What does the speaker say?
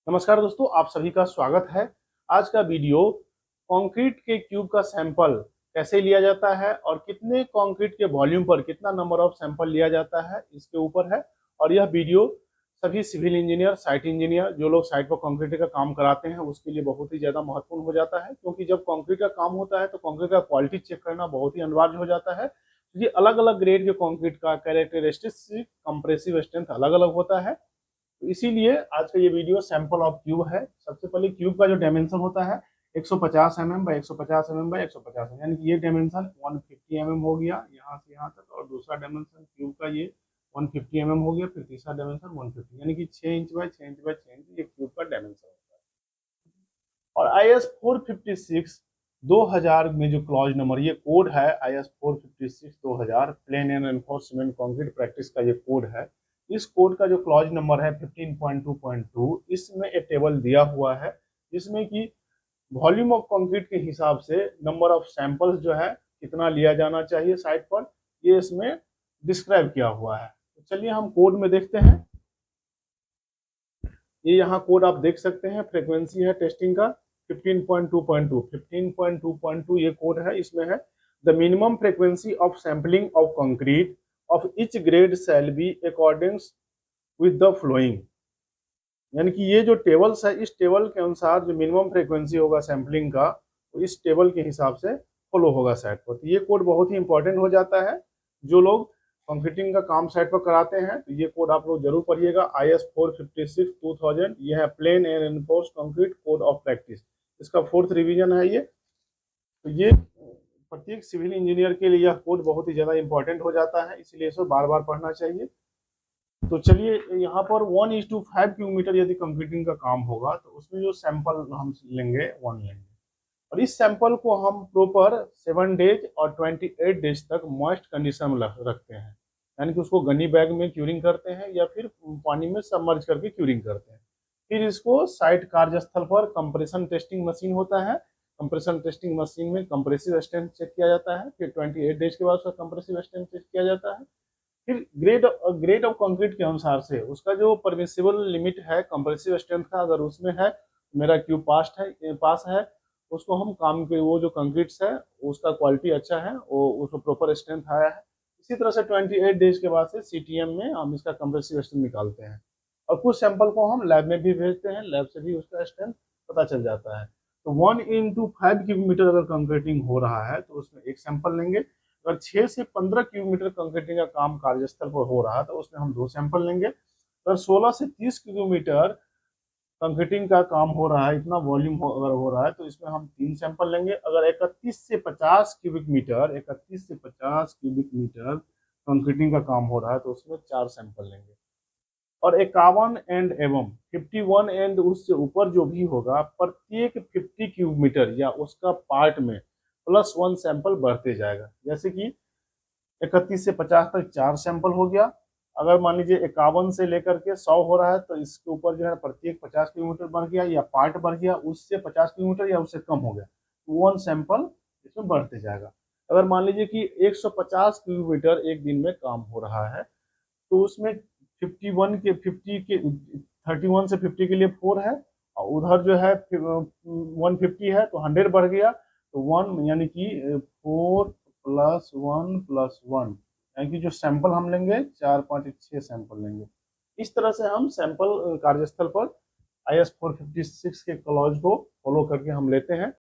नमस्कार दोस्तों, आप सभी का स्वागत है। आज का वीडियो कंक्रीट के क्यूब का सैंपल कैसे लिया जाता है और कितने कंक्रीट के वॉल्यूम पर कितना नंबर ऑफ सैंपल लिया जाता है इसके ऊपर है। और यह वीडियो सभी सिविल इंजीनियर, साइट इंजीनियर, जो लोग साइट पर कंक्रीट का काम कराते हैं उसके लिए बहुत ही ज़्यादा महत्वपूर्ण हो जाता है, क्योंकि जब कंक्रीट का काम होता है तो कंक्रीट का क्वालिटी चेक करना बहुत ही अनिवार्य हो जाता है। ये अलग अलग ग्रेड के कंक्रीट का कैरेक्टरिस्टिक्स, कंप्रेसिव स्ट्रेंथ अलग अलग होता है। तो इसीलिए आज का ये वीडियो सैंपल ऑफ क्यूब है। सबसे पहले क्यूब का जो डायमेंशन होता है 150 mm by 150 mm by 150 mm, यानी कि ये डायमेंशन 150 mm हो गया यहाँ से यहाँ तक, और दूसरा डायमेंशन क्यूब का ये 150 mm हो गया, फिर तीसरा डायमेंशन 150, यानी कि 6 inch by 6 inch by 6 inch ये क्यूब का डायमेंशन होता है। और IS 456 2000 में जो क्लॉज नंबर, ये कोड है IS 456 2000 plain and enforcement concrete practice का ये कोड है। इस कोड का जो क्लॉज नंबर है 15.2.2, इसमें एक टेबल दिया हुआ है जिसमें कि वॉल्यूम ऑफ कंक्रीट के हिसाब से नंबर ऑफ सैंपल्स जो है कितना लिया जाना चाहिए साइट पर, ये इसमें डिस्क्राइब किया हुआ है। तो चलिए हम कोड में देखते हैं। ये यहाँ कोड आप देख सकते हैं, फ्रीक्वेंसी है टेस्टिंग का 15.2.2 ये कोड है। इसमें है the minimum frequency of sampling of concrete of each grade shall be according with the flowing, यानी कि ये जो टेबल्स है इस टेबल के अनुसार जो मिनिमम फ्रीक्वेंसी होगा सैम्पलिंग का, तो इस टेबल के हिसाब से फॉलो होगा साइट पर। तो ये कोड बहुत ही इंपॉर्टेंट हो जाता है। जो लोग कंक्रीटिंग का काम साइट पर कराते हैं तो ये कोड आप लोग जरूर पढ़िएगा। IS 456 2000 ये है plain and enforced concrete code of practice, इसका 4th रिवीजन है ये। तो ये प्रत्येक सिविल इंजीनियर के लिए यह कोड बहुत ही ज्यादा इंपॉर्टेंट हो जाता है, इसलिए इसे बार बार पढ़ना चाहिए। तो चलिए यहाँ पर 1:5 क्यूबीमीटर यदि कंक्रीटिंग का काम होगा तो उसमें जो सैंपल हम लेंगे 1 लेंगे, और इस सैंपल को हम प्रॉपर 7 डेज और 28 डेज तक मॉइस्ट कंडीशन में रखते हैं, यानी कि उसको गनी बैग में क्यूरिंग करते हैं या फिर पानी में सबमर्ज करके क्यूरिंग करते हैं। फिर इसको साइट कार्यस्थल पर कंप्रेशन टेस्टिंग मशीन होता है, कंप्रेशन टेस्टिंग मशीन में कंप्रेसिव स्ट्रेंथ चेक किया जाता है। फिर 28 डेज के बाद उसका कंप्रेसिव स्ट्रेंथ चेक किया जाता है। फिर ग्रेड ऑफ कंक्रीट के अनुसार से उसका जो परमिसिबल लिमिट है कंप्रेसिव स्ट्रेंथ का, अगर उसमें है मेरा क्यूब पास है, उसको हम काम के वो जो कंक्रीट्स है उसका क्वालिटी अच्छा है, वो उसको प्रॉपर स्ट्रेंथ आया है। इसी तरह से 28 डेज के बाद से CTM में हम इसका कंप्रेसिव स्ट्रेंथ निकालते हैं, और कुछ सैंपल को हम लैब में भी भेजते हैं, लैब से भी उसका स्ट्रेंथ पता चल जाता है। तो 1:5 क्यूबीमीटर अगर कंक्रीटिंग हो रहा है तो उसमें एक सैंपल लेंगे। अगर 6 से 15 क्यूबीमीटर कंक्रीटिंग का काम कार्यस्थल पर हो रहा है तो उसमें हम 2 सैंपल लेंगे। अगर 16 से 30 क्यूबीमीटर कंक्रीटिंग का काम हो रहा है, इतना वॉल्यूम अगर हो रहा है तो इसमें हम 3 सैंपल लेंगे। अगर 31 से 50 क्यूबिक मीटर कंक्रीटिंग का काम हो रहा है तो उसमें 4 सैंपल लेंगे। और 51 एंड एवं 51 एंड उससे ऊपर जो भी होगा, प्रत्येक 50 क्यूब मीटर या उसका पार्ट में +1 सैंपल बढ़ते जाएगा। जैसे कि 31 से 50 तक 4 सैंपल हो गया। अगर मान लीजिए 51 से लेकर के 100 हो रहा है तो इसके ऊपर जो है प्रत्येक 50 किलोमीटर बढ़ गया या पार्ट बढ़ गया, उससे 50 किलोमीटर या उससे कम हो गया, 1 सैंपल इसमें बढ़ते जाएगा। अगर मान लीजिए कि 150 किलोमीटर एक दिन में काम हो रहा है तो उसमें 31 से 50 के लिए 4 है, और उधर जो है 150 है तो 100 बढ़ गया, तो 1 यानी कि 4 + 1 + 1, यानी कि जो सैंपल हम लेंगे 4 5 6 सैंपल लेंगे। इस तरह से हम सैंपल कार्यस्थल पर IS 456 के क्लॉज को फॉलो करके हम लेते हैं।